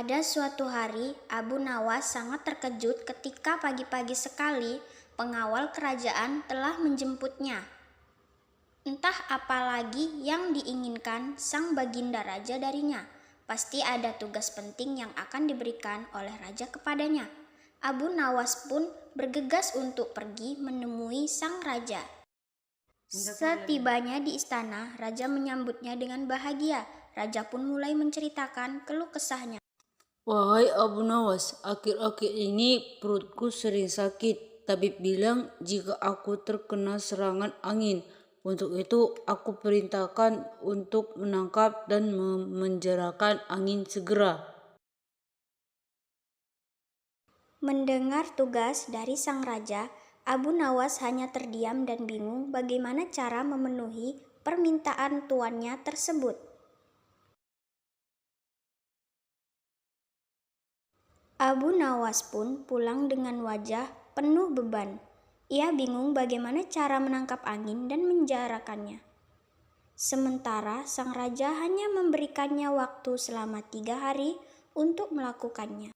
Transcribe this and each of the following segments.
Pada suatu hari, Abu Nawas sangat terkejut ketika pagi-pagi sekali pengawal kerajaan telah menjemputnya. Entah apa lagi yang diinginkan sang baginda raja darinya. Pasti ada tugas penting yang akan diberikan oleh raja kepadanya. Abu Nawas pun bergegas untuk pergi menemui sang raja. Setibanya di istana, raja menyambutnya dengan bahagia. Raja pun mulai menceritakan keluh kesahnya. Wahai Abu Nawas, akhir-akhir ini perutku sering sakit. Tabib bilang jika aku terkena serangan angin. Untuk itu aku perintahkan untuk menangkap dan memenjarakan angin segera. Mendengar tugas dari sang raja, Abu Nawas hanya terdiam dan bingung bagaimana cara memenuhi permintaan tuannya tersebut. Abu Nawas pun pulang dengan wajah penuh beban. Ia bingung bagaimana cara menangkap angin dan menjarakannya. Sementara sang raja hanya memberikannya waktu selama 3 hari untuk melakukannya.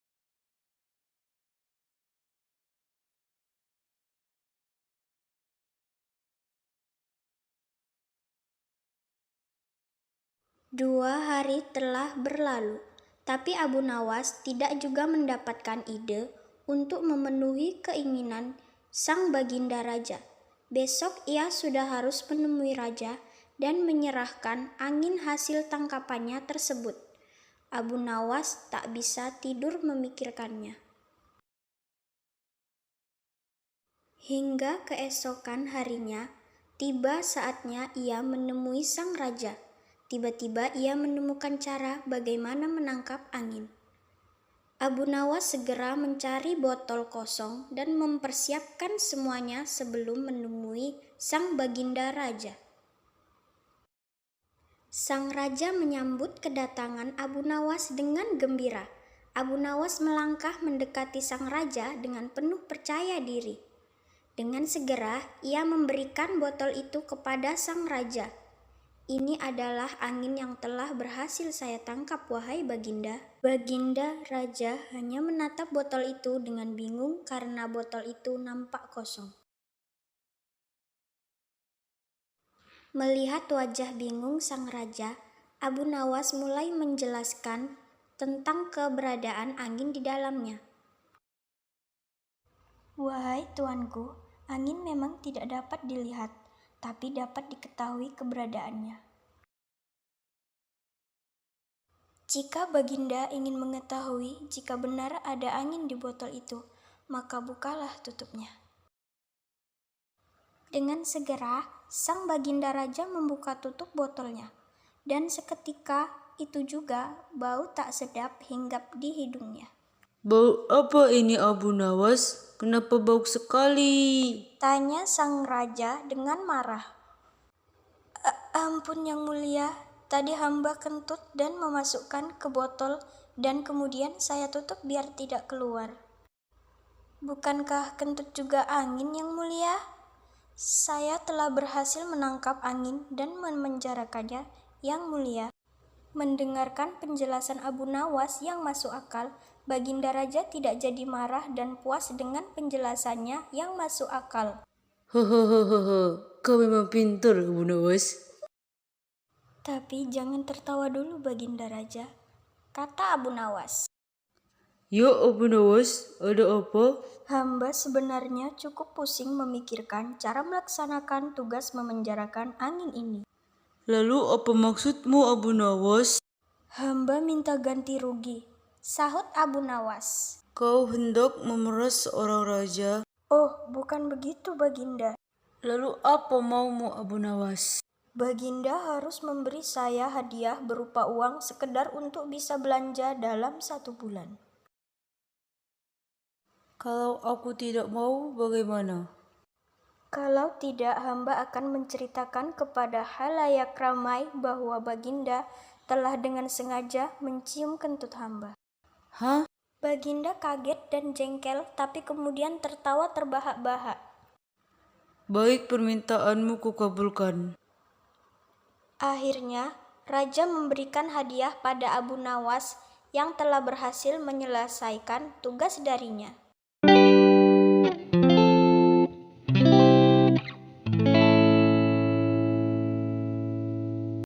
Dua hari telah berlalu, tapi Abu Nawas tidak juga mendapatkan ide untuk memenuhi keinginan sang baginda raja. Besok ia sudah harus menemui raja dan menyerahkan angin hasil tangkapannya tersebut. Abu Nawas tak bisa tidur memikirkannya. Hingga keesokan harinya, tiba saatnya ia menemui sang raja. Tiba-tiba ia menemukan cara bagaimana menangkap angin. Abu Nawas segera mencari botol kosong dan mempersiapkan semuanya sebelum menemui sang baginda raja. Sang raja menyambut kedatangan Abu Nawas dengan gembira. Abu Nawas melangkah mendekati sang raja dengan penuh percaya diri. Dengan segera ia memberikan botol itu kepada sang raja. Ini adalah angin yang telah berhasil saya tangkap, wahai baginda. Baginda raja hanya menatap botol itu dengan bingung karena botol itu nampak kosong. Melihat wajah bingung sang raja, Abu Nawas mulai menjelaskan tentang keberadaan angin di dalamnya. Wahai tuanku, angin memang tidak dapat dilihat, tapi dapat diketahui keberadaannya. Jika baginda ingin mengetahui jika benar ada angin di botol itu, maka bukalah tutupnya. Dengan segera, sang baginda raja membuka tutup botolnya, dan seketika itu juga bau tak sedap hinggap di hidungnya. Bau apa ini Abu Nawas? Kenapa bau sekali? Tanya sang raja dengan marah. Ampun yang mulia, tadi hamba kentut dan memasukkan ke botol dan kemudian saya tutup biar tidak keluar. Bukankah kentut juga angin yang mulia? Saya telah berhasil menangkap angin dan memenjarakannya yang mulia. Mendengarkan penjelasan Abu Nawas yang masuk akal, baginda raja tidak jadi marah dan puas dengan penjelasannya yang masuk akal. Hahaha, kau memang pintar Abu Nawas. Tapi jangan tertawa dulu baginda raja, kata Abu Nawas. Ya Abu Nawas, ada apa? Hamba sebenarnya cukup pusing memikirkan cara melaksanakan tugas memenjarakan angin ini. Lalu apa maksudmu Abu Nawas? Hamba minta ganti rugi, sahut Abu Nawas. Kau hendak memeras seorang raja. Oh, bukan begitu baginda. Lalu apa maumu Abu Nawas? Baginda harus memberi saya hadiah berupa uang sekedar untuk bisa belanja dalam 1 bulan. Kalau aku tidak mau, bagaimana? Kalau tidak, hamba akan menceritakan kepada halayak ramai bahwa baginda telah dengan sengaja mencium kentut hamba. Hah? Baginda kaget dan jengkel, tapi kemudian tertawa terbahak-bahak. Baik, permintaanmu kukabulkan. Akhirnya, raja memberikan hadiah pada Abu Nawas, yang telah berhasil menyelesaikan tugas darinya.